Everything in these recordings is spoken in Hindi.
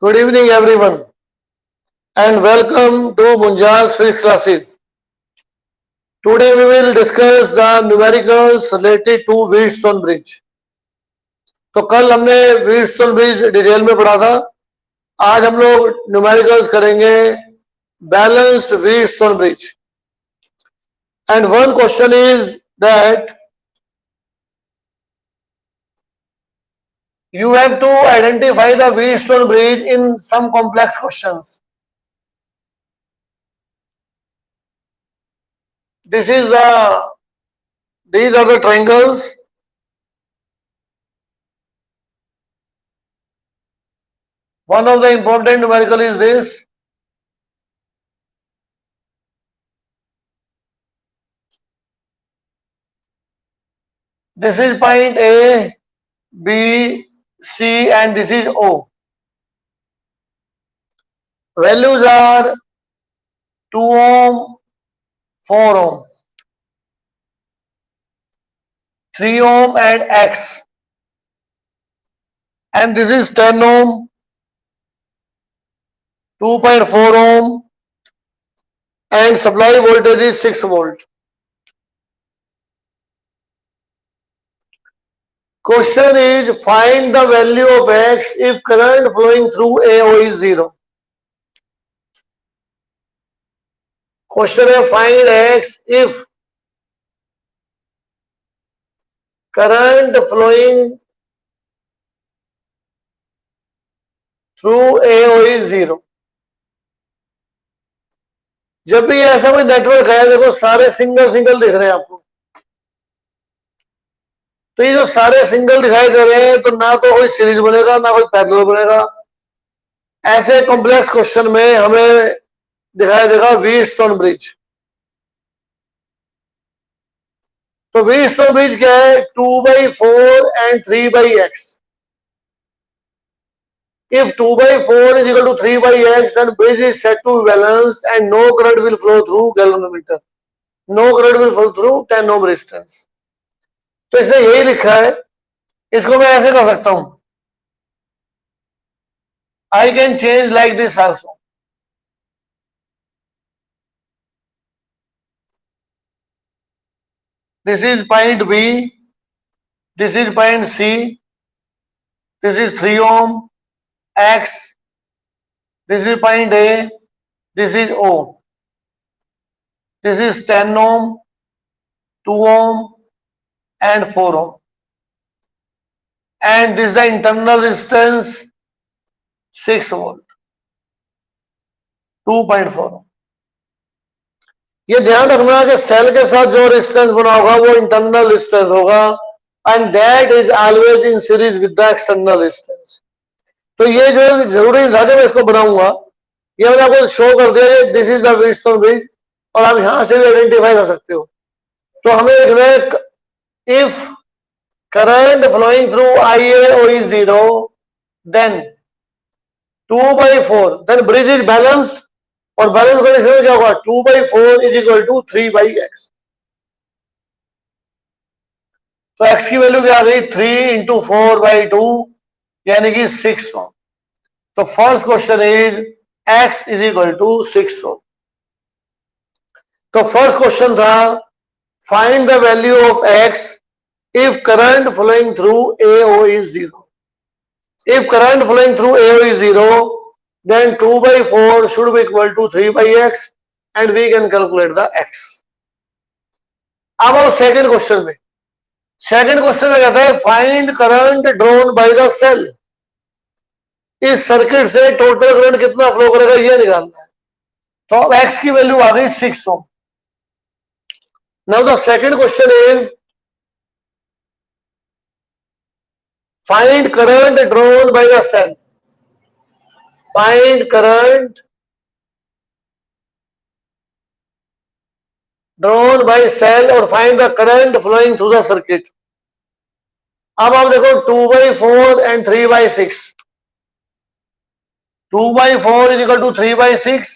Good evening, everyone, and welcome to Munjal's Physics classes. Today, we will discuss the numericals related to Wheatstone Bridge. तो कल हमने व्हीटस्टोन ब्रिज डिटेल में पढ़ा था. आज हम लोग न्यूमेरिकल्स करेंगे balanced Wheatstone bridge. And one question is that you have to identify the Wheatstone bridge in some complex questions. These are the triangles. One of the important numerical is this. This is point A, B, C, and this is O. Values are 2 ohm, 4 ohm, 3 ohm, and X. And this is 10 ohm, 2.4 ohm, and supply voltage is 6 volt. Question is find the value of X if current flowing through AO is 0. Question है find X if current flowing through AO is 0. जब भी ऐसा कोई नेटवर्क है, देखो सारे सिंगल सिंगल दिख रहे हैं आपको. तो ये जो सारे सिंगल दिखाई दे रहे हैं, तो ना तो कोई सीरीज बनेगा ना कोई पैरेलल बनेगा. ऐसे कॉम्प्लेक्स क्वेश्चन में हमें दिखाई देगा व्हीटस्टोन ब्रिज. तो व्हीटस्टोन ब्रिज क्या है? 2/4 and 3/x. If 2/4 is equal to 3/x, then bridge is said to be balanced and no current will flow through galvanometer. No current will flow through 10 ohm resistance. तो इसने यही लिखा है. इसको मैं ऐसे कर सकता हूं. I can change like this also. This is point B. This is point C. This is 3 ohm. X. This is point A. This is O. This is 10 ohm, 2 ohm, and 4 ohm. And this is the internal resistance 6 volt, 2.4 ohm. ये ध्यान रखना कि सेल के साथ जो रेजिस्टेंस बना होगा वो इंटरनल रेजिस्टेंस होगा and that is always in series with the external resistance. तो ये जो जरूरी नहीं था कि मैं इसको बनाऊंगा, ये मैंने आपको शो कर दिया. This is the Wheatstone bridge और आप यहां से भी आइडेंटिफाई कर सकते हो. तो हमें लिखना है if current flowing through IAO is 0, then 2/4, then bridge is balanced. और बैलेंस कंडीशन में क्या होगा? 2/4 इज इक्वल टू 3/x. तो x की वैल्यू क्या आ गई? 3 इंटू 4/2 यानी कि 6 ओम. तो first question is x is equal to 6 ohm. तो फर्स्ट क्वेश्चन था find the value of x if current flowing through AO is 0. If current flowing through AO is 0, then 2/4 should be equal to 3/x and we can calculate the x. अब आओ सेकेंड क्वेश्चन में. सेकेंड क्वेश्चन में कहता है find current drawn by the cell. इस सर्किट से टोटल करंट कितना फ्लो करेगा ये निकालना है. तो अब x की वैल्यू आ गई 6 ohm. Now the second question is find current drawn by the cell. Find current drawn by cell और find the current flowing through the circuit. अब आप देखो 2/4 and 3/6. 2/4 is equal to 3/6.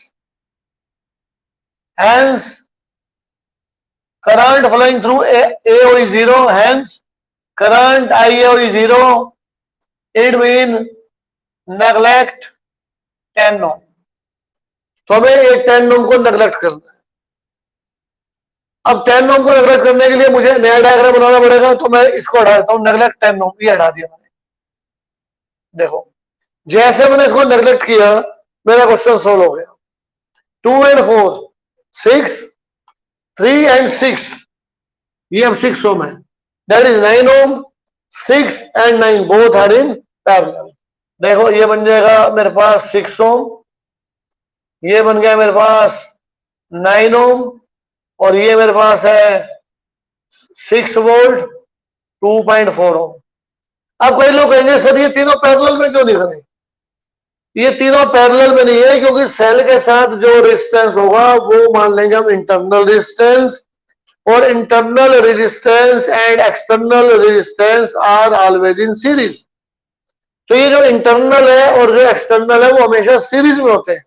Hence, current flowing through AO is 0. Hence, current IAO is 0. It means neglect 10 ओम। तो हमें एक 10 ओम को नेगलेक्ट करना है। अब 10 ओम को नेगलेक्ट करने के लिए मुझे नया डायग्राम बनाना पड़ेगा, तो मैं इसको हटा देता हूं, नेगलेक्ट 10 ओम, ये हटा दिया मैंने। देखो जैसे मैंने इसको नेगलेक्ट किया मेरा क्वेश्चन सोल्व हो गया। 2 and 4 6, 3 and 6, ये अब 6 ओम है, that is 9 ohm. 6 and 9 both are in parallel. देखो ये बन जाएगा मेरे पास 6 ओम, ये बन गया मेरे पास 9 ओम, और ये मेरे पास है 6 वोल्ट 2.4 ओम। अब कई लोग कहेंगे सर ये तीनों पैरेलल में क्यों नहीं करें? ये तीनों पैरेलल में नहीं है क्योंकि सेल के साथ जो रेजिस्टेंस होगा वो मान लेंगे हम इंटरनल रेजिस्टेंस, और internal resistance and external resistance R always in series. तो ये जो इंटरनल है और जो एक्सटर्नल है वो हमेशा सीरीज में होते हैं।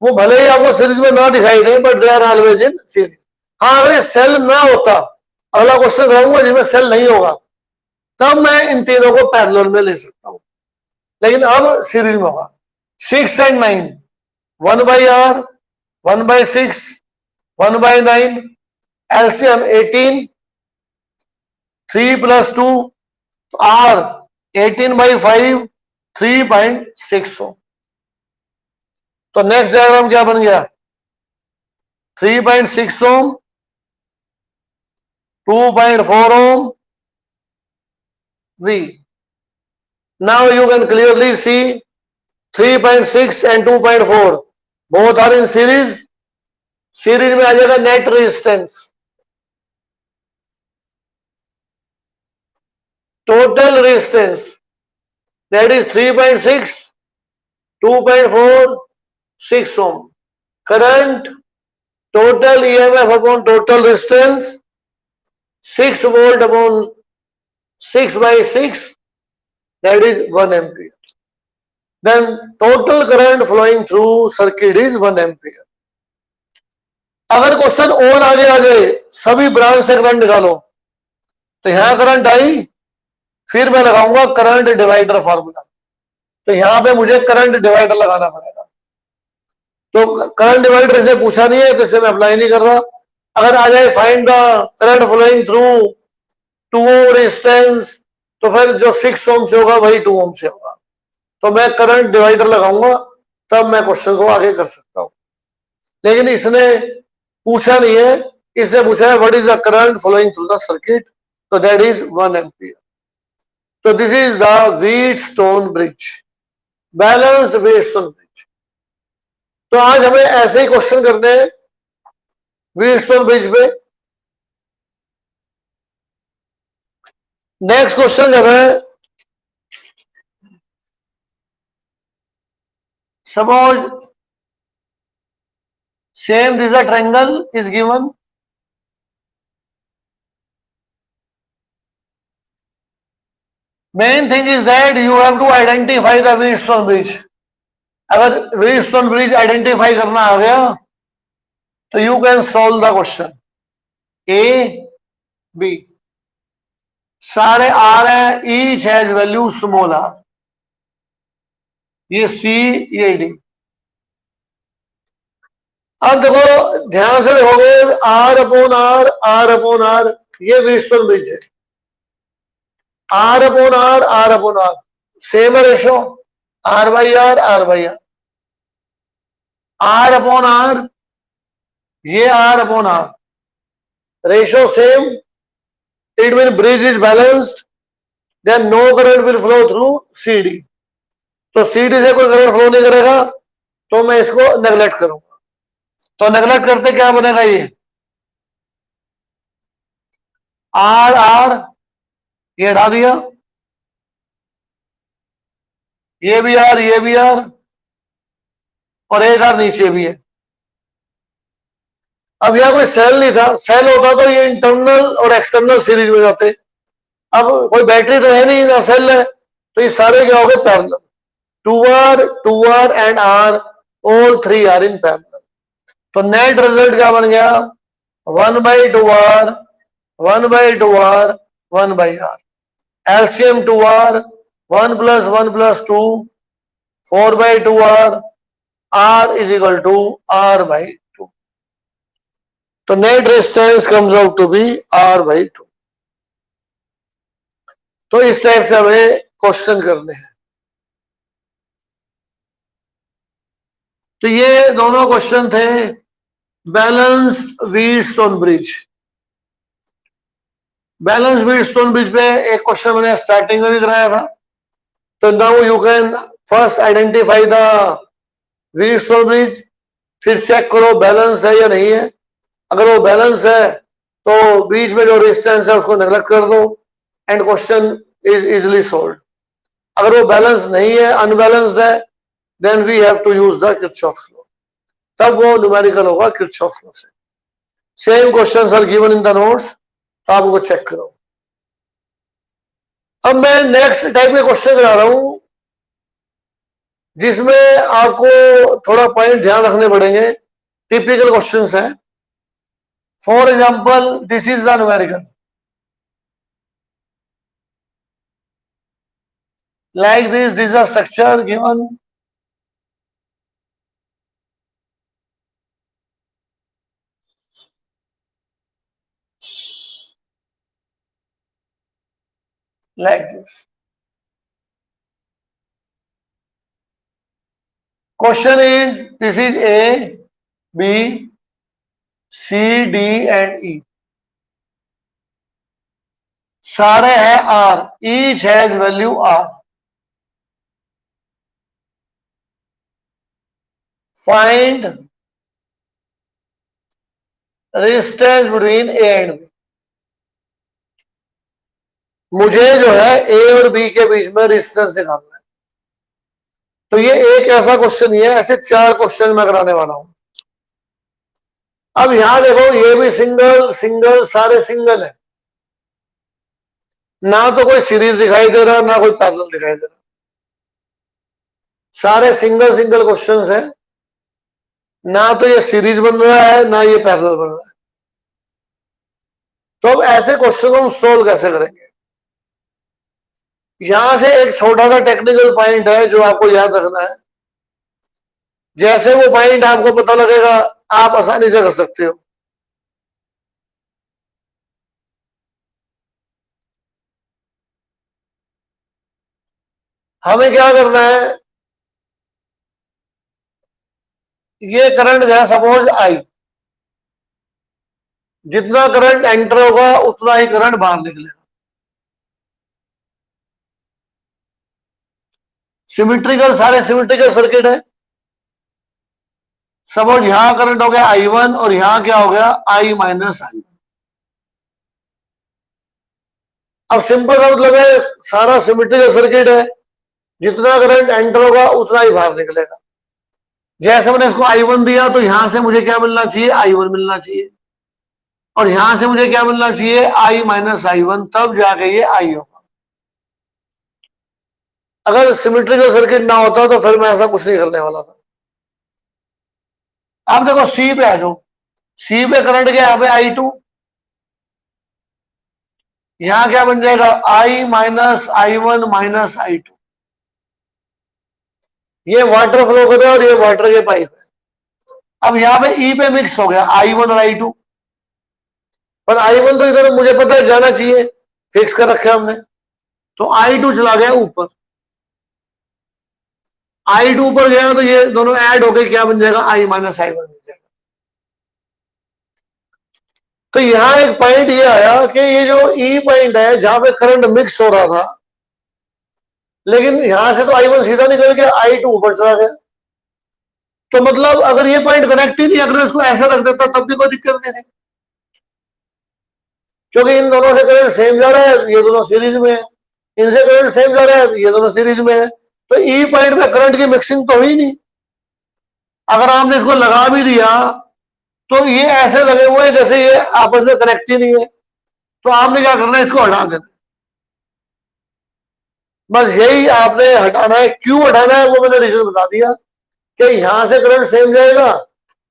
वो भले ही आपको सीरीज में ना दिखाई दे but they are always in series. हाँ अगर सेल ना होता, अगला क्वेश्चन कराऊंगा जिसमें सेल नहीं होगा, तब मैं इन तीनों को पैरेलल में ले सकता हूं, लेकिन अब सीरीज में होगा। 6 and 9 1 by R 1 by 6 1 by 9, LCM 18, 3 plus 2 R 18 by 5 3.6 ओम। तो नेक्स्ट डायग्राम क्या बन गया? 3.6 ओम 2.4 ohm V. Now you can clearly see 3.6 and 2.4 both are in series. Series में आ जाएगा net resistance, total resistance that is 3.6 2.4 6 ohm. Current total EMF upon total resistance 6 volt upon 6 by 6, that is 1 ampere. Then total current flowing through circuit is 1 ampere. अगर क्वेश्चन और आगे आ जाए सभी ब्रांच से करंट निकालो, तो यहां करंट आई, फिर मैं लगाऊंगा करंट डिवाइडर फार्मूला, तो यहां पे मुझे करंट डिवाइडर लगाना पड़ेगा। तो करंट डिवाइडर से पूछा नहीं है तो इसे मैं अप्लाई नहीं कर रहा। अगर आ जाए find the current flowing through 2 ohm resistance, तो फिर जो 6 ओम से होगा वही 2 ओम से होगा। तो मैं करंट डिवाइडर लगाऊंगा तब मैं क्वेश्चन को आगे कर सकता हूं, लेकिन इसने पूछा नहीं है, इसने पूछा है what is the current flowing through the circuit, तो दैट इज 1 एम्पियर। तो this is the Wheatstone bridge, balanced Wheatstone bridge. तो आज हमें ऐसे ही क्वेश्चन करने हैं व्हीटस्टोन ब्रिज पे। नेक्स्ट क्वेश्चन कर रहे हैं, suppose same this is a triangle is given, main thing is that you have to identify the Wheatstone bridge. अगर Wheatstone bridge identify करना आ गया तो you can solve the question. A B सारे R है, each has value small r, ये C ये D। अब देखो ध्यान से देखोगे R upon R R upon R, ये Wheatstone bridge है। R upon R upon R same है ratio, R by R by R upon R, ये R upon R ratio same, it mean bridge is balanced, then no current will flow through CD। तो CD से कोई करंट फ्लो नहीं करेगा, तो मैं इसको नेगलेक्ट करूंगा। तो नेगलेक्ट करते क्या बनेगा, ये R ये हटा दिया, ये भी R ये भी R, और एक R नीचे भी है। अब यहां कोई सेल नहीं था, सेल होता तो ये इंटरनल और एक्सटर्नल सीरीज में जाते। अब कोई बैटरी तो है नहीं ना सेल है, तो ये सारे क्या हो गए parallel. 2R and R all 3 are in parallel. तो नेट रिजल्ट क्या बन गया, 1/2R 1/2R 1/R, LCM 2R 1 + 1 + 2 4/2R R is equal to R by 2. तो net resistance comes out to be R by 2. तो इस टाइप से हमें क्वेश्चन करने हैं. तो ये दोनों क्वेश्चन थे balanced Wheatstone bridge. Balance Wheatstone bridge पे एक क्वेश्चन मैंने स्टार्टिंग में भी कराया था. तो now you can first identify the Wheatstone bridge, फिर चेक करो बैलेंस है या नहीं है. अगर वो बैलेंस है तो बीच में जो रेजिस्टेंस है उसको नेग्लेक्ट कर दो and question is easily solved. अगर वो बैलेंस नहीं है, अनबैलेंस्ड है, then we have to use the Kirchhoff's law. तब वो न्यूमेरिकल होगा किरचॉफ्स लॉ से. Same questions are given in the notes, तो आप उनको चेक करो. अब मैं नेक्स्ट टाइप के क्वेश्चन करा रहा हूं जिसमें आपको थोड़ा पॉइंट ध्यान रखने पड़ेंगे. टिपिकल क्वेश्चंस हैं. For example this is the numerical like this is a structure given. Like this. Question is, this is A, B, C, D and E. सारे हैं R. Each has value R. Find resistance between A and B. मुझे जो है A और B के बीच में रेजिस्टेंस निकालना है. तो ये एक ऐसा क्वेश्चन ही है. ऐसे 4 क्वेश्चन मैं कराने वाला हूं. अब यहां देखो, ये भी सिंगल सिंगल सारे सिंगल है. ना तो कोई सीरीज दिखाई दे रहा, ना कोई पैरेलल दिखाई दे रहा. सारे सिंगल सिंगल क्वेश्चंस हैं. ना तो ये सीरीज बन रहा है, ना ये पैरेलल बन रहा है. तो अब ऐसे क्वेश्चन को हम सोल्व कैसे करेंगे? यहां से एक छोटा सा टेक्निकल पॉइंट है जो आपको याद रखना है. जैसे वो पॉइंट आपको पता लगेगा, आप आसानी से कर सकते हो. हमें क्या करना है, ये करंट है सपोज आई. जितना करंट एंटर होगा उतना ही करंट बाहर निकलेगा. सिमेट्रिकल, सारे सिमेट्रिकल सर्किट है. सपोज यहां करंट हो गया I1 और यहां क्या हो गया I माइनस I1. अब सिंपल सा मतलब है, सारा सिमेट्रिकल सर्किट है. जितना करंट एंटर होगा उतना ही बाहर निकलेगा. जैसे मैंने इसको I1 दिया तो यहां से मुझे क्या मिलना चाहिए, I1 मिलना चाहिए. और यहां से मुझे क्या मिलना चाहिए, I माइनस I1. तब जाके ये I होगा. अगर सिमेट्रिकल सर्किट ना होता तो फिर मैं ऐसा कुछ नहीं करने वाला था. आप देखो सी पे आ जाओ. सी पे करंट क्या, यहाँ पे I2. यहां क्या बन जाएगा, I minus I1 minus I2. ये वाटर फ्लो कर रहा है और ये वाटर के पाइप है. अब यहाँ पे ई पे मिक्स हो गया I1 और I2. पर I1 तो इधर मुझे पता है जाना चाहिए, फिक्स कर रखा है हमने. तो I2 चला गया ऊपर. I2 ऊपर गया तो ये दोनों ऐड होकर क्या बन जाएगा, I माइनस I1 बन जाएगा. तो यहां एक पॉइंट ये आया कि ये जो ई पॉइंट है जहां पे करंट मिक्स हो रहा था, लेकिन यहां से तो I1 सीधा निकल गया, I2 ऊपर चला गया. तो मतलब अगर ये पॉइंट कनेक्ट ही नहीं, अगर इसको ऐसा रख देता तब भी कोई दिक्कत नहीं थी, क्योंकि इन दोनों से करंट सेम जा रहा है, ये दोनों सीरीज में है. इनसे करंट सेम जा रहा है, ये दोनों सीरीज में है. तो ई पॉइंट में करंट की मिक्सिंग तो हुई नहीं. अगर आपने इसको लगा भी दिया तो ये ऐसे लगे हुए हैं जैसे ये आपस में कनेक्ट ही नहीं है. तो आपने क्या करना है, इसको हटा देना. बस यही आपने हटाना है. क्यों हटाना है वो मैंने रीजन बता दिया कि यहां से करंट सेम जाएगा,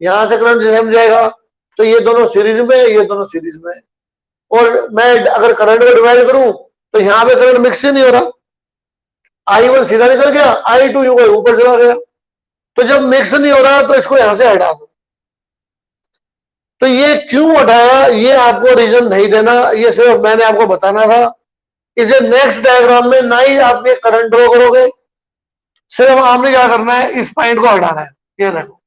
यहां से करंट सेम जाएगा. तो ये दोनों सीरीज में है, ये दोनों सीरीज में है. और मैं अगर करंट को डिवाइड करूं तो यहां पे करंट मिक्स ही नहीं हो रहा. I1 सीधा निकल गया, I2 ऊपर चला गया. तो जब मिक्स नहीं हो रहा तो इसको यहां से हटा दो। तो ये क्यों हटाया ये आपको रीजन नहीं देना, ये सिर्फ मैंने आपको बताना था। इसे नेक्स्ट डायग्राम में ना ही आप ये करंट ड्रॉ करोगे, सिर्फ आपने क्या करना है, इस पॉइंट को हटाना है। ये देखो,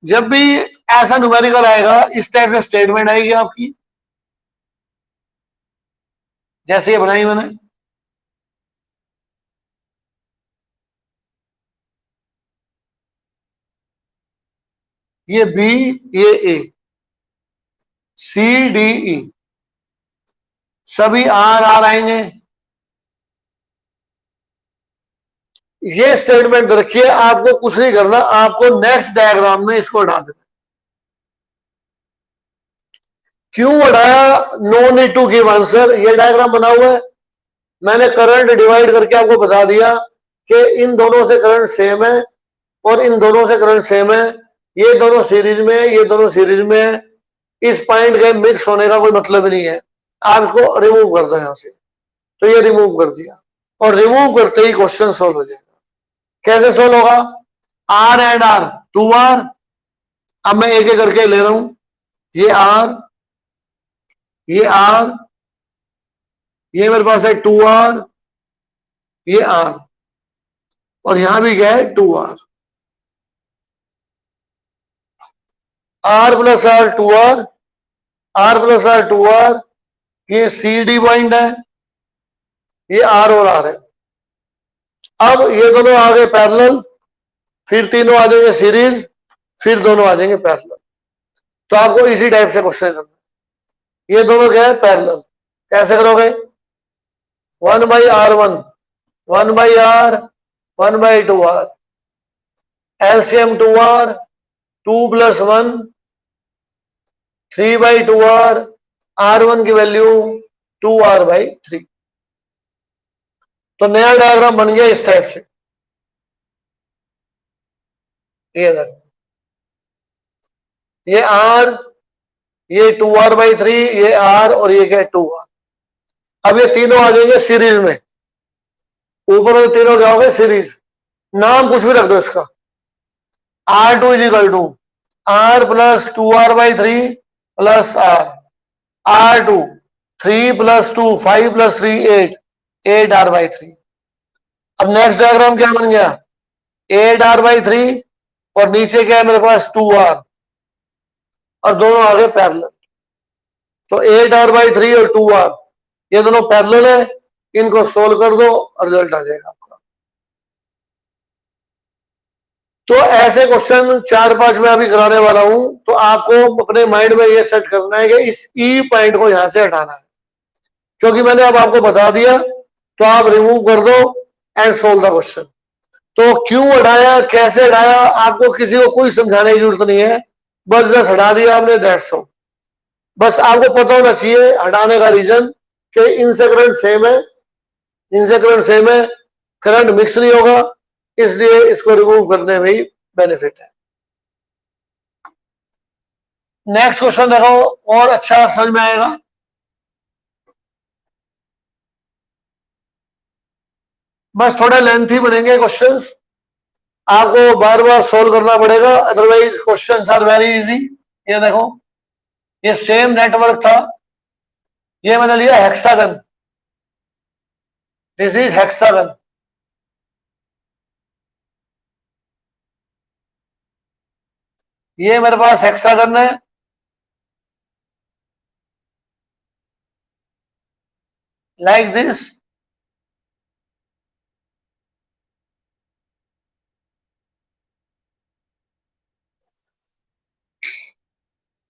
जब भी ऐसा न्यूमेरिकल आएगा इस टाइप से स्टेटमेंट आएगी आपकी, जैसे ये बनाई मैंने। ये बी, ये ए, सी डी ई, सभी आर आर आएंगे। ये स्टेटमेंट रखिए, आपको कुछ नहीं करना, आपको नेक्स्ट डायग्राम में इसको हटा देना। क्यों हटाया, no need to give answer. ये डायग्राम बना हुआ है, मैंने करंट डिवाइड करके आपको बता दिया कि इन दोनों से करंट सेम है और इन दोनों से करंट सेम है, ये दोनों सीरीज में है, ये दोनों सीरीज में है। इस पॉइंट के मिक्स होने का कोई मतलब नहीं है। आप इसको रिमूव कर दो यहां से। तो ये रिमूव कर दिया, और रिमूव करते ही क्वेश्चन सोल्व हो जाएगा। कैसे सोल्व होगा, आर एंड आर, 2r। अब मैं एक एक करके ले रहा हूं, ये आर, ये आर, ये मेरे पास है 2r, ये आर, और यहां भी क्या है 2r। R plus R 2r, R plus R 2r, ये सी डी पॉइंट है, ये आर और आर है। अब ये दोनों आ गए पैरेलल, फिर तीनों आ जाएंगे सीरीज, फिर दोनों आ जाएंगे पैरेलल। तो आपको इसी टाइप से क्वेश्चन करना है। ये दोनों क्या है, पैरेलल। कैसे करोगे, 1/r1, 1/r, 1/2r, LCM 2r, 2 + 1, 3/2r, r1 की वैल्यू 2r/3। तो नया डायग्राम बन गया इस टाइप से। ये देखो, ये r, ये 2r/3, ये r, और ये क्या है 2r। अब ये तीनों आ जाएंगे सीरीज में, ऊपर वाले तीनों क्या हो गए सीरीज। नाम कुछ भी रख दो इसका, r2 = r + 2r/3 + r, r2 3 + 2 5 + 3 8, 8r/3। अब नेक्स्ट डायग्राम क्या बन गया, 8r/3, और नीचे क्या है मेरे पास 2r, और दोनों आगे पैरेलल। तो 8r/3 और 2r, ये दोनों पैरेलल है, इनको सोल्व कर दो और रिजल्ट आ जाएगा आपका। तो ऐसे क्वेश्चन 4-5 मैं अभी कराने वाला हूं। तो आपको अपने माइंड में ये सेट करना है कि इस ई पॉइंट को यहां से हटाना है, क्योंकि मैंने अब आपको बता दिया। तो आप रिमूव कर दो एंड सोल्व द क्वेश्चन। तो क्यों हटाया, कैसे हटाया, आपको किसी को कोई समझाने की जरूरत नहीं है, बस जस्ट हटा दिया आपने, दैट्स ऑल। बस आपको पता होना चाहिए हटाने का रीजन कि इनसे करंट सेम है, इनसे करंट सेम है, करंट मिक्स नहीं होगा, इसलिए इसको रिमूव करने में ही बेनिफिट है। नेक्स्ट क्वेश्चन देखो, और अच्छा समझ में आएगा। बस थोड़े लेंथी बनेंगे क्वेश्चंस, आपको बार बार सोल्व करना पड़ेगा, otherwise questions are very easy. ये देखो, ये सेम नेटवर्क था, ये मैंने लिया हेक्सागन, दिस इज हेक्सागन। ये मेरे पास हेक्सागन है, लाइक दिस।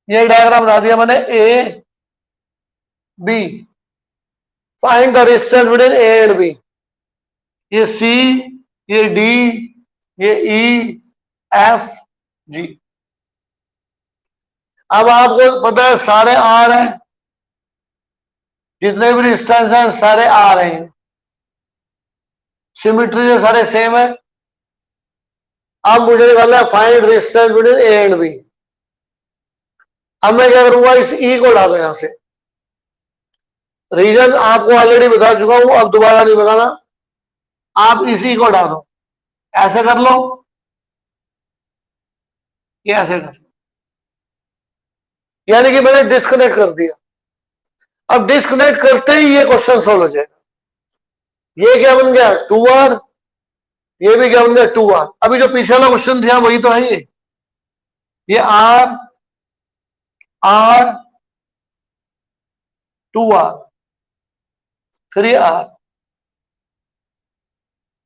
ये डायग्राम बना दिया मैंने, A B, find the resistance between A and B. ये सी, ये डी, ये ई, एफ, जी। अब आपको पता है सारे आर हैं, जितने भी रेजिस्टेंस हैं सारे आ रहे हैं, सिमेट्री से सारे सेम है। अब मुझे निकालना है find resistance between A and B. अब मैं क्या करूंगा, इस ई को डालो यहां से। रीजन आपको ऑलरेडी बता चुका हूं, अब दोबारा नहीं बताना। आप इसी को हटा दो, ऐसे कर लो, ये ऐसे कर लो, यानी कि मैंने डिस्कनेक्ट कर दिया। अब डिस्कनेक्ट करते ही ये क्वेश्चन सोल्व हो जाएगा। ये क्या बन गया 2r, ये भी क्या बन गया 2r। अभी जो पीछे वाला क्वेश्चन था वही तो है ये r 2r, फिर ये r,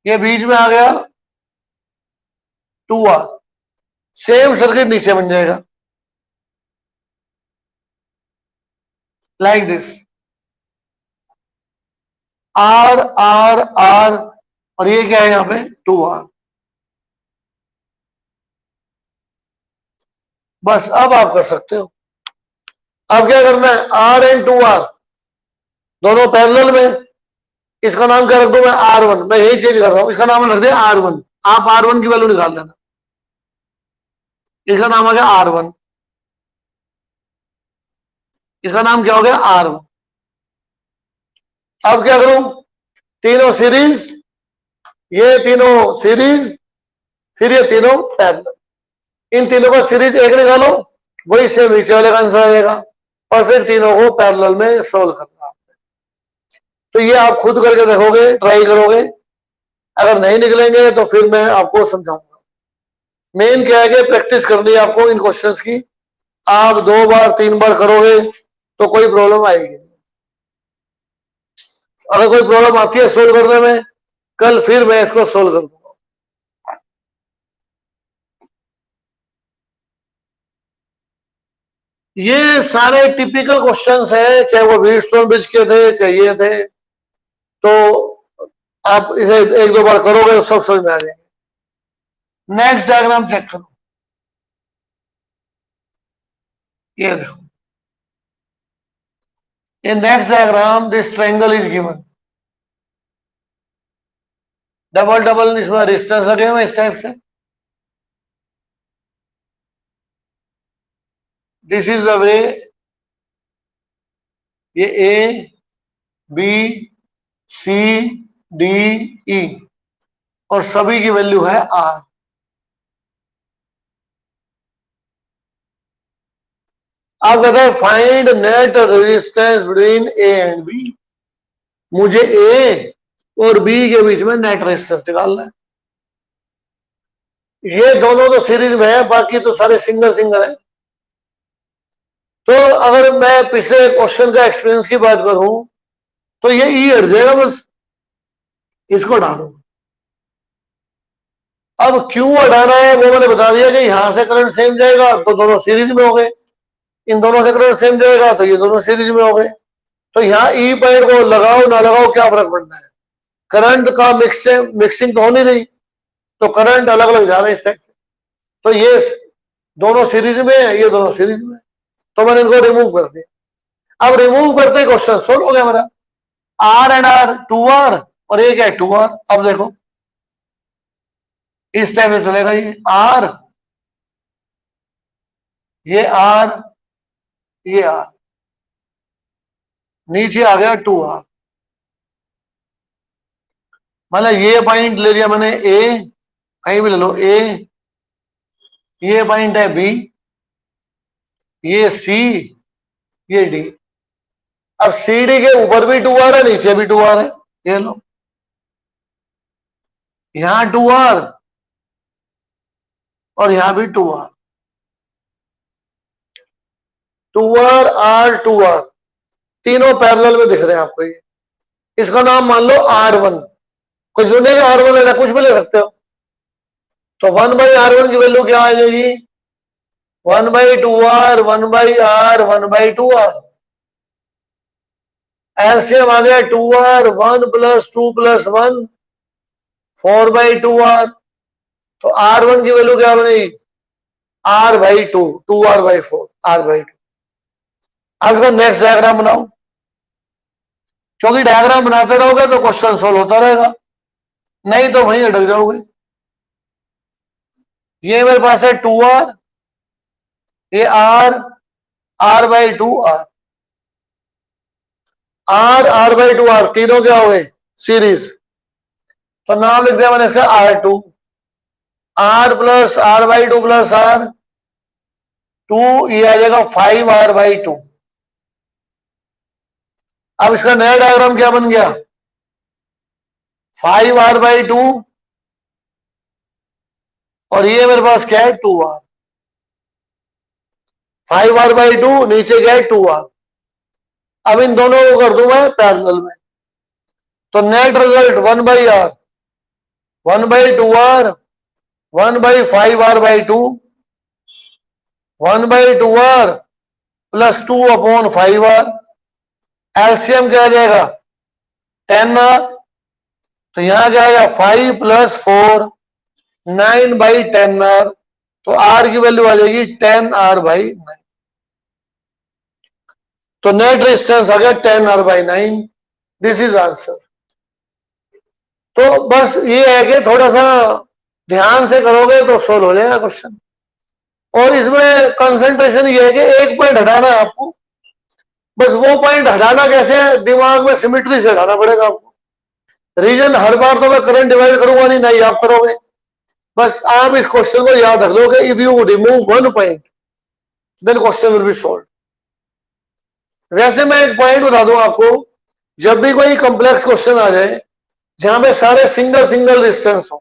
ये बीच में आ गया 2r। सेम सर्किट नीचे बन जाएगा like this, r r r, और ये क्या है यहां पे 2r। बस अब आप कर सकते हो। अब क्या करना है, r एंड 2r दोनों पैरेलल में, इसका नाम क्या रख दूं मैं r1, मैं यही चेंज कर रहा हूं, इसका नाम रख दिया r1। आप r1 की वैल्यू निकाल लेना, इसका नाम आ गया r1, इसका नाम क्या हो गया r1। अब क्या करूं, तीनों सीरीज, ये तीनों सीरीज, फिर ये तीनों पैरेलल, इन तीनों का सीरीज एक निकालो, वही से नीचे वाले का आंसर आ जाएगा, और फिर तीनों को पैरेलल में सोल्व करना। तो ये आप खुद करके देखोगे, ट्राई करोगे, अगर नहीं निकलेंगे तो फिर मैं आपको समझाऊंगा। मेन क्या है कि प्रैक्टिस करनी है आपको इन क्वेश्चंस की। आप 2 बार 3 बार करोगे तो कोई प्रॉब्लम आएगी नहीं। अगर कोई प्रॉब्लम आती है सोल्व करने में, कल फिर मैं इसको सोल्व कर दूंगा। ये सारे टिपिकल क्वेश्चंस हैं, चाहे वो व्हीटस्टोन ब्रिज के थे चाहे ये थे, तो आप इसे 1-2 बार करोगे तो सब समझ में आ जाएंगे। नेक्स्ट डायग्राम चेक करो, ये देखो, in next diagram this triangle is given, double double इसमें रेजिस्टेंस लगे हुए इस टाइप से, दिस इज द वे, ये A B C D E और सभी की वैल्यू है आर। आप कहते हैं find net resistance between A and B, मुझे ए और बी के बीच में नेट रेजिस्टेंस निकालना है। ये दोनों तो सीरीज में है, बाकी तो सारे सिंगल सिंगल है। तो अगर मैं पिछले क्वेश्चन का एक्सपीरियंस की बात करूं तो ये ई हट जाएगा, बस इसको डालो। अब क्यों हटाना है वो मैंने बता दिया कि यहां से करंट सेम जाएगा तो दोनों सीरीज में हो गए, इन दोनों से करंट सेम जाएगा तो ये दोनों सीरीज में हो गए। तो यहाँ ई पॉइंट को लगाओ ना लगाओ क्या फर्क पड़ना है, करंट का मिक्सिंग तो हो नहीं रही, तो करंट अलग अलग जा रहे हैं इस टाइप से। तो ये दोनों सीरीज में है, ये दोनों सीरीज में है, तो मैंने इनको रिमूव कर दिया। अब रिमूव करते क्वेश्चन सोल्व हो गया मेरा, आर एंड आर 2r और ये क्या है 2r। अब देखो इस टाइप से चलेगा, ये आर, ये आर, ये आर, नीचे आ गया 2r, मतलब ये पॉइंट ले लिया मैंने ए, कहीं भी ले लो ए, ये पॉइंट है बी, ये सी, ये डी। अब सी डी के ऊपर भी 2r है, नीचे भी 2r है, ये लो, यहां 2r और यहां भी 2r, 2r r 2r, तीनों पैरेलल में दिख रहे हैं आपको। ये इसका नाम मान लो R1, कुछ नहीं R1 लेना, कुछ भी ले सकते हो। तो 1/R1 की वैल्यू क्या आ जाएगी, 1/2r, 1/r, 1/2r। एलसीएम आ गया 2r, 1 + 2 + 1, 4/2r। तो R1 की वैल्यू क्या बनेगी, r/2, 2r/4, r/2। अब इसका नेक्स्ट डायग्राम बनाओ, क्योंकि डायग्राम बनाते रहोगे तो क्वेश्चन सोल्व होता रहेगा, नहीं तो वहीं अटक जाओगे। ये मेरे पास है 2r, ये r, r/2r, r r/2r, तीनों क्या हो गए सीरीज। तो नाम लिख दिया मैंने इसका R2, R plus R by two plus R2, ये आ जाएगा 5R बाई टू। अब इसका नया डायग्राम क्या बन गया, 5R बाई टू और ये मेरे पास क्या है 2R। 5R बाई टू नीचे क्या है 2R। अब इन दोनों को कर दूं मैं पैरेलल में, तो net result 1/R, 1/2R, 1/5R by two, 1/2R plus 2/5R। LCM क्या आ जाएगा 10R, तो यहां क्या आएगा 5 प्लस 4, 9/10R, तो R की वैल्यू आ जाएगी 10R/9। तो नेट रेजिस्टेंस आ गया 10R/9। This is answer. तो बस ये है कि थोड़ा सा ध्यान से करोगे तो सोल्व हो जाएगा क्वेश्चन। और इसमें कंसंट्रेशन ये है कि एक पॉइंट हटाना है आपको, बस वो पॉइंट हटाना कैसे है, दिमाग में सिमिट्री से हटाना पड़ेगा आपको। रीजन हर बार तो मैं करंट डिवाइड करूंगा नहीं आप करोगे। बस आप इस क्वेश्चन को याद रख लो कि if you remove one point then question will be solved. वैसे मैं एक पॉइंट बता दूं आपको, जब भी कोई कॉम्प्लेक्स क्वेश्चन आ जाए जहां पे सारे सिंगल सिंगल डिस्टेंस हो,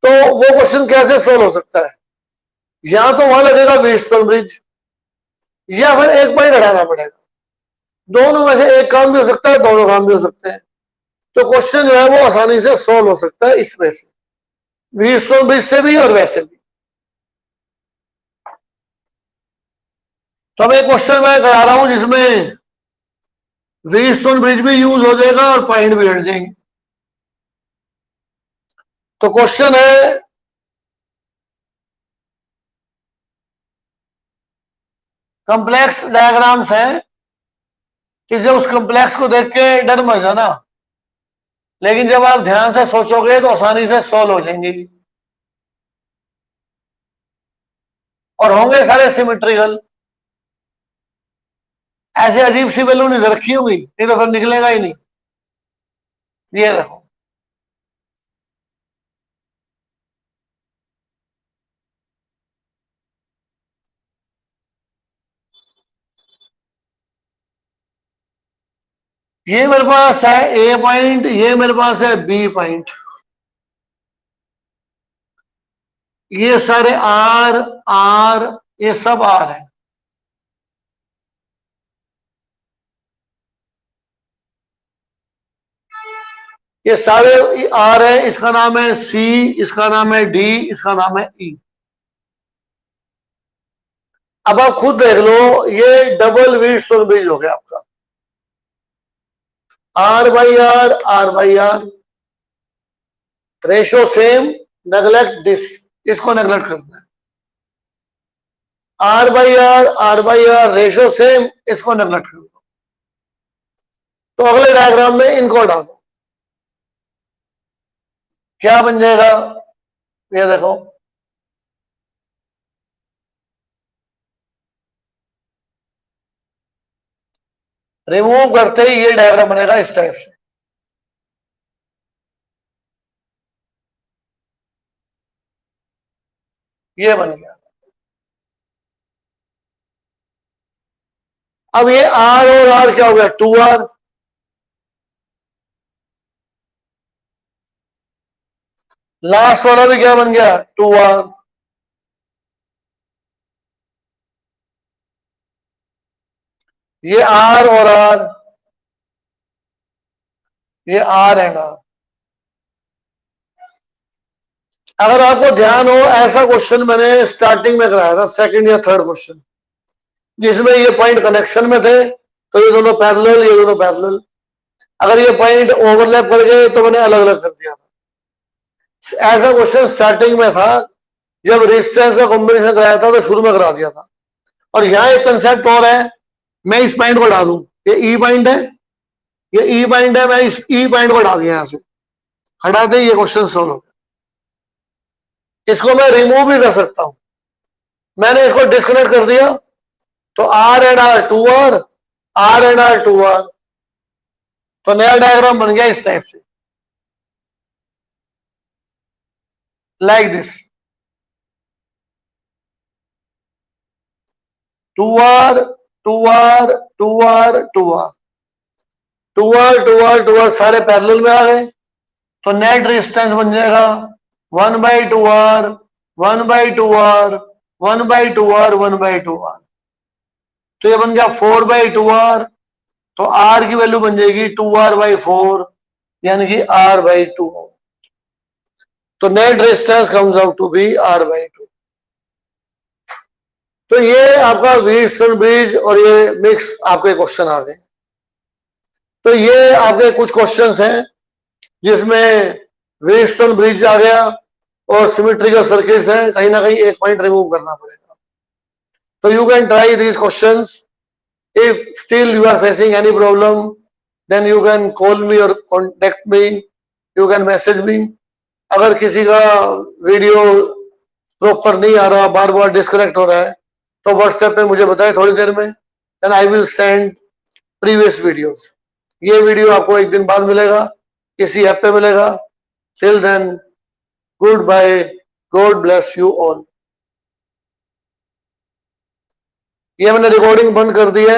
तो वो क्वेश्चन कैसे सोल्व हो सकता है, या तो वहां लगेगा व्हीटस्टोन ब्रिज या फिर एक पॉइंट हटाना पड़ेगा। दोनों में से एक काम भी हो सकता है, दोनों काम भी हो सकते हैं। तो क्वेश्चन जो है वो आसानी से सोल्व हो सकता है इसमें से, व्हीटस्टोन ब्रिज से भी और वैसे भी। तो अब एक क्वेश्चन मैं करा रहा हूं जिसमें व्हीटस्टोन ब्रिज भी यूज हो जाएगा और पॉइंट भी हट जाएंगे। तो क्वेश्चन है कॉम्प्लेक्स डायग्राम्स है, किसी उस कॉम्प्लेक्स को देख के डर मत जाना, लेकिन जब आप ध्यान से सोचोगे तो आसानी से सोल्व हो जाएंगी और होंगे सारे सिमेट्रिकल। ऐसे अजीब सी वैल्यू नहीं रखी होगी, नहीं तो फिर निकलेगा ही नहीं। ये देखो, ये मेरे पास है ए पॉइंट, ये मेरे पास है बी पॉइंट, ये सारे आर आर ये सब आर है। ये सारे आर है, इसका नाम है सी, इसका नाम है डी, इसका नाम है ई। अब आप खुद देख लो, ये डबल व्हीटस्टोन ब्रिज हो गया आपका, R by R, ratio same, neglect this, इसको नेग्लेक्ट करना है। R by R ratio same, इसको नेग्लेक्ट कर दो। तो अगले डायग्राम में इनको हटा दो, क्या बन जाएगा ये देखो, रिमूव करते ही ये डायग्राम बनेगा इस टाइप से। ये बन गया। अब ये आर और आर क्या हो गया 2R, लास्ट वाला भी क्या बन गया 2R। ये आर और आर, ये आर एंड आर। अगर आपको ध्यान हो, ऐसा क्वेश्चन मैंने स्टार्टिंग में कराया था, सेकंड या थर्ड क्वेश्चन, जिसमें ये पॉइंट कनेक्शन में थे, तो ये दोनों पैरेलल, ये दोनों पैरेलल। अगर ये पॉइंट ओवरलैप कर गए तो मैंने अलग अलग कर दिया था। ऐसा क्वेश्चन स्टार्टिंग में था, जब रेजिस्टेंस का कॉम्बिनेशन कराया था तो शुरू में करा दिया था। और यहाँ एक कंसेप्ट और है, मैं इस पॉइंट को हटा दूं, ये ई पॉइंट है, ये ई पॉइंट है, मैं इस ई पॉइंट को हटा दिया, यहां से हटा दे, ये क्वेश्चन सोल्व हो गया। इसको मैं रिमूव भी कर सकता हूं, मैंने इसको डिस्कनेक्ट कर दिया, तो R and R 2R, R and R 2R, तो नया डायग्राम बन गया इस टाइप से। like this. 2R, 2R, 2R, 2R, 2R, 2R, 2R सारे पैरेलल में आ गए, तो नेट रेजिस्टेंस बन जाएगा 1/2R, 1/2R, 1/2R, 1/2R। तो ये बन गया 4/2R। तो R की वैल्यू बन जाएगी 2R/4, यानी कि R/2। तो net resistance comes out to be R/2। तो ये आपका व्हीटस्टोन ब्रिज और ये मिक्स आपके क्वेश्चन आ गए। तो ये आपके कुछ क्वेश्चंस हैं जिसमें व्हीटस्टोन ब्रिज आ गया और सिमेट्रिकल सर्किट्स हैं, कहीं ना कहीं एक पॉइंट रिमूव करना पड़ेगा। तो you can try these questions. If still you are facing any problem, then you can call me और contact me, you can message me. अगर किसी का वीडियो प्रॉपर नहीं आ रहा, बार बार डिस्कनेक्ट हो रहा है, तो व्हाट्सएप पे मुझे बताएं थोड़ी देर में, then I will send previous videos. ये वीडियो आपको एक दिन बाद मिलेगा, किसी ऐप पे मिलेगा। Till then, good bye, God bless you all. ये मैंने रिकॉर्डिंग बंद कर दी है।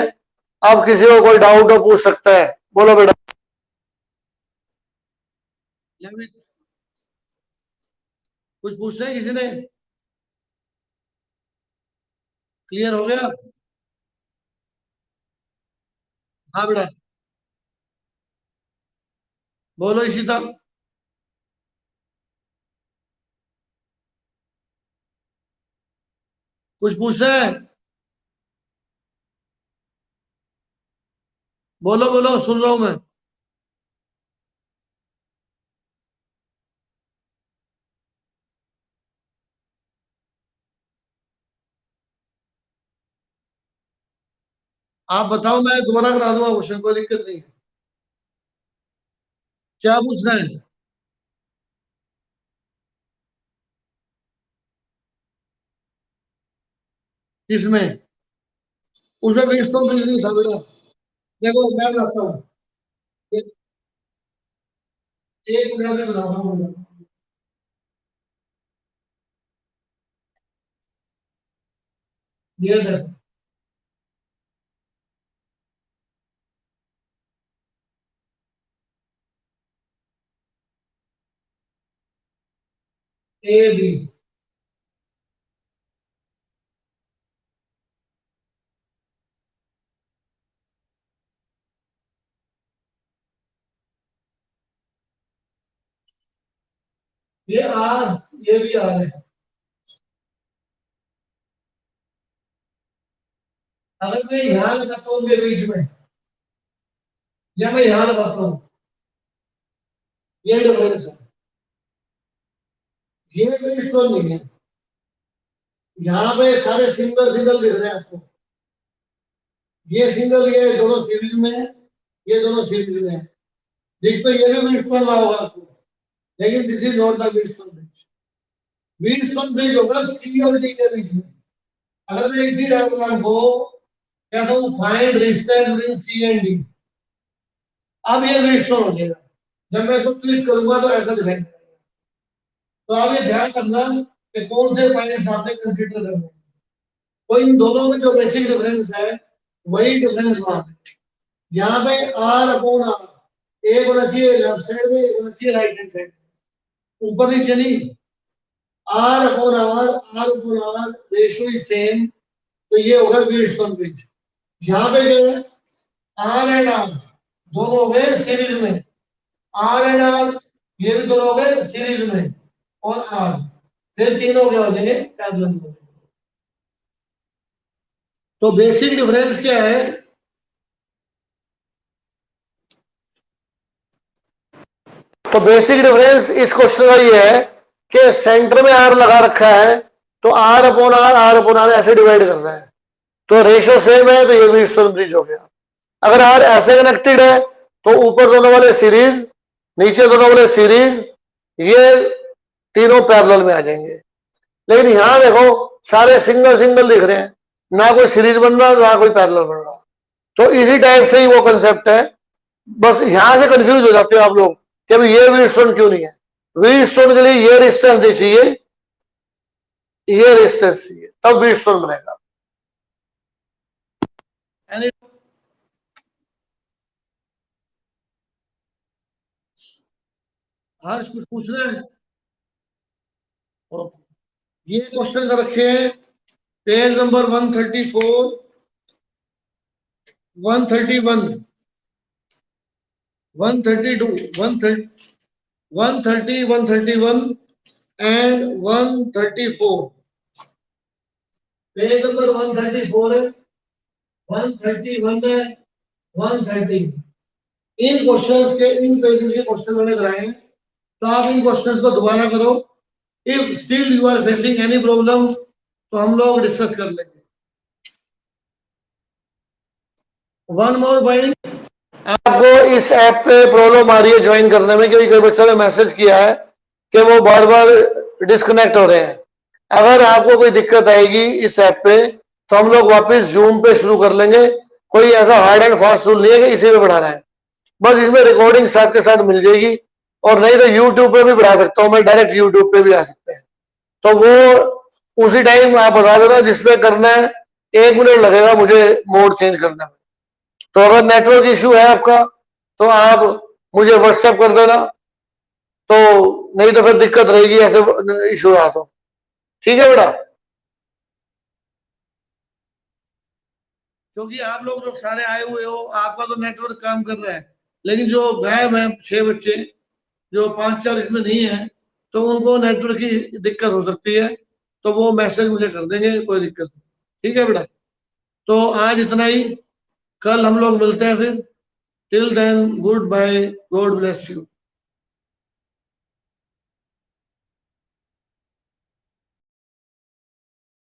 अब किसी को कोई डाउट हो पूछ सकता है, बोलो बेटा। कुछ पूछना है किसी ने? क्लियर हो गया? हाँ बेटा, बोलो इशिता। कुछ पूछना है? बोलो बोलो, सुन रहा हूं मैं। आप बताओ, मैं दोबारा करा दूंगा क्वेश्चन, कोई दिक्कत नहीं है। क्या पूछना है? किसमें? उसमें वेस्टर्न ब्रिज नहीं था बेटा। देखो मैं बताता हूँ, एक मिनट में बता रहा हूँ। ये देख, ए बी, ये आर, ये भी आर है। अगर मैं यहाँ लगाता हूँ उनके बीच में, या मैं यहाँ लगाता हूँ, ये डिफरेंस है। ये वेस्टर्न नहीं है। यहाँ पे सारे सिंगल सिंगल दिख रहे हैं आपको। ये सिंगल, ये दोनों सीरीज में है, ये दोनों सीरीज में है। देख, तो ये भी वेस्टर्न रहा होगा आपको, लेकिन this is not the western bridge. Western bridge होगा सी और डी के बीच में। अगर मैं इसी डायग्राम को कहता हूँ find resistance between C and D, अब ये वेस्टर्न हो जाएगा। जब मैं इसको ट्विस्ट करूंगा तो ऐसा दिखाई देगा। तो आप ये ध्यान रखना कि कौन से पॉइंट्स आपने कंसीडर करने हैं। तो इन दोनों में जो बेसिक डिफरेंस है वही डिफरेंस वहां पे। यहाँ पे आर अपॉन आर एक होना चाहिए लेफ्ट साइड में, एक होना चाहिए राइट हैंड साइड में, ऊपर नीचे नहीं। R upon R, R upon R ratio is same, तो ये होगा वेस्टर्न ब्रिज। यहाँ पे जो है आर एंड आर दोनों हो गए सीरीज में, आर एंड आर ये भी दोनों हो गए सीरीज में, और आर फिर तीनों क्या हो जाएंगे? पैरेलल में। तो बेसिक डिफरेंस क्या है? तो बेसिक डिफरेंस इस क्वेश्चन का ये है कि सेंटर में आर लगा रखा है, तो R upon R, R upon R ऐसे डिवाइड कर रहा है, तो रेशियो सेम है, तो ये भी वेस्टर्न ब्रिज हो गया। अगर आर ऐसे कनेक्टेड है तो ऊपर दोनों वाले सीरीज, नीचे दोनों वाले सीरीज, ये तीनों पैरेलल में आ जाएंगे। लेकिन यहां देखो सारे सिंगल सिंगल दिख रहे हैं, ना कोई सीरीज बन रहा ना कोई पैरेलल बन रहा। तो इसी टाइप से ही वो कंसेप्ट है। बस यहां से कंफ्यूज हो जाते हो आप लोग कि अभी ये व्हीटस्टोन क्यों नहीं है। व्हीटस्टोन के लिए ये रेजिस्टेंस चाहिए ये रेजिस्टेंस चाहिए, तब व्हीटस्टोन बनेगा। हर्ष कुछ पूछ रहे हैं? ये क्वेश्चन का रखे हैं page number 134, 131, 132, 130, 131 and 134। Page number 134 है, 131 है, 130। इन क्वेश्चंस के, इन पेजेस के क्वेश्चन मैंने कराए हैं, तो आप इन क्वेश्चंस को दोबारा करो। If still you are facing any problem तो हम लोग डिस्कस कर लेंगे। वन मोर पॉइंट, आपको इस ऐप पे प्रॉब्लम आ रही है ज्वाइन करने में, क्योंकि कई बच्चों ने मैसेज किया है कि वो बार बार डिस्कनेक्ट हो रहे हैं। अगर आपको कोई दिक्कत आएगी इस ऐप पे तो हम लोग वापस जूम पे शुरू कर लेंगे। कोई ऐसा हार्ड एंड फास्ट रूल नहीं है कि इसी पे बढ़ाना है, बस इसमें रिकॉर्डिंग साथ के साथ मिल जाएगी। और नहीं तो यूट्यूब पे भी बढ़ा सकता हूँ मैं, डायरेक्ट यूट्यूब पे भी आ सकते हैं। तो वो उसी टाइम आप बता देना जिसपे करना है। 1 मिनट लगेगा मुझे मोड चेंज करने में। तो अगर नेटवर्क इश्यू है आपका तो आप मुझे व्हाट्सएप कर देना, तो नहीं तो फिर दिक्कत रहेगी ऐसे इश्यू रहा तो। ठीक है बेटा, क्योंकि आप लोग जो सारे आए हुए हो आपका तो नेटवर्क काम कर रहा है, लेकिन जो गायब है 6 बच्चे, जो 5-4 इसमें नहीं है, तो उनको नेटवर्क की दिक्कत हो सकती है, तो वो मैसेज मुझे कर देंगे, कोई दिक्कत नहीं। ठीक है बेटा, तो आज इतना ही, कल हम लोग मिलते हैं फिर। Till then good bye, God bless you.